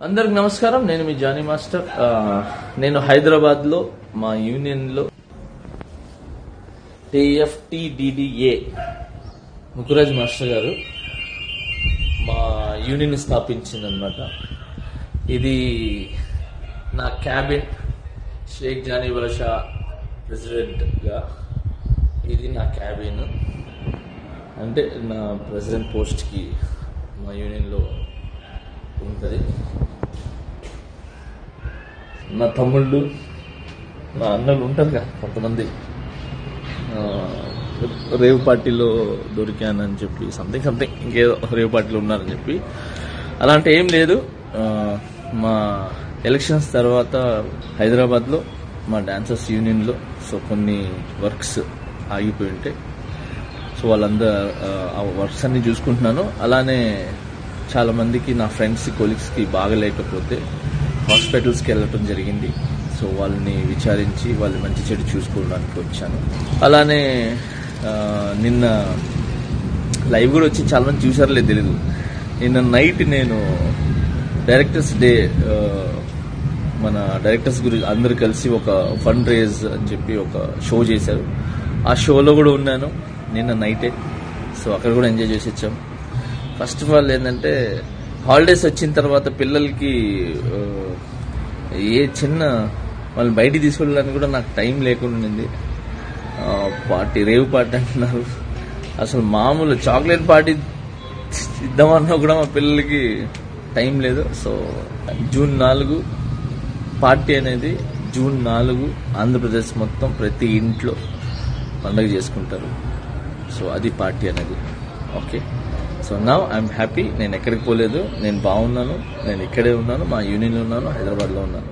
అందరికి నమస్కారం. నేను మీ జానీ మాస్టర్. నేను హైదరాబాద్ లో మా యూనియన్ లో TFTDDA ముకురాజ్ మాస్టర్ గారు మా యూనియన్ స్థాపించిందనమాట. ఇది నా క్యాబిన్, షేక్ జానీ బాషా ప్రెసిడెంట్ గా ఇది నా క్యాబిన్. అంటే నా ప్రెసిడెంట్ పోస్ట్ కి మా యూనియన్ లో ఉంటుంది. నా తమ్ముళ్ళు, నా అన్నలు ఉంటారు కదా కొంతమంది, రేవ్ పార్టీలో దొరికానని చెప్పి సంథింగ్ ఇంకేదో రేవ్ పార్టీలో ఉన్నారని చెప్పి అలాంటి ఏం లేదు. మా ఎలక్షన్స్ తర్వాత హైదరాబాద్లో మా డాన్సర్స్ యూనియన్లో కొన్ని వర్క్స్ ఆగిపోయి ఉంటాయి. సో వాళ్ళందరూ ఆ వర్క్స్ అన్ని చూసుకుంటున్నాను. అలానే చాలా మందికి, నా ఫ్రెండ్స్ కొలీగ్స్కి బాగలేకపోతే హాస్పిటల్స్కి వెళ్ళటం జరిగింది. సో వాళ్ళని విచారించి వాళ్ళు మంచి చెడు చూసుకోవడానికి వచ్చాను. అలానే నిన్న లైవ్ కూడా వచ్చి చాలా మంది చూసారో తెలీదు. నిన్న నైట్ నేను డైరెక్టర్స్ డే, మన డైరెక్టర్స్ గురించి అందరు కలిసి ఒక ఫండ్ రేజ్ అని చెప్పి ఒక షో చేశారు. ఆ షోలో కూడా ఉన్నాను నిన్న నైటే. సో అక్కడ కూడా ఎంజాయ్ చేసి వచ్చాం. ఫస్ట్ ఆఫ్ ఆల్ ఏంటంటే, హాలిడేస్ వచ్చిన తర్వాత పిల్లలకి ఏ చిన్న వాళ్ళని బయటికి తీసుకెళ్ళడానికి కూడా నాకు టైం లేకుండా ఉంది. పార్టీ, రేవ్ పార్టీ అంటున్నారు. అసలు మామూలు చాక్లెట్ పార్టీ ఇద్దామన్నా కూడా మా పిల్లలకి టైం లేదు. సో జూన్ 4 పార్టీ అనేది, జూన్ 4 ఆంధ్రప్రదేశ్ మొత్తం ప్రతి ఇంట్లో పండుగ చేసుకుంటారు. సో అది పార్టీ అనేది. Okay, so now I'm happy. నేను ఎక్కడికి పోలేదు, నేను బాగున్నాను, నేను ఇక్కడే ఉన్నాను, మా యూనియన్లో ఉన్నాను, హైదరాబాద్లో ఉన్నాను.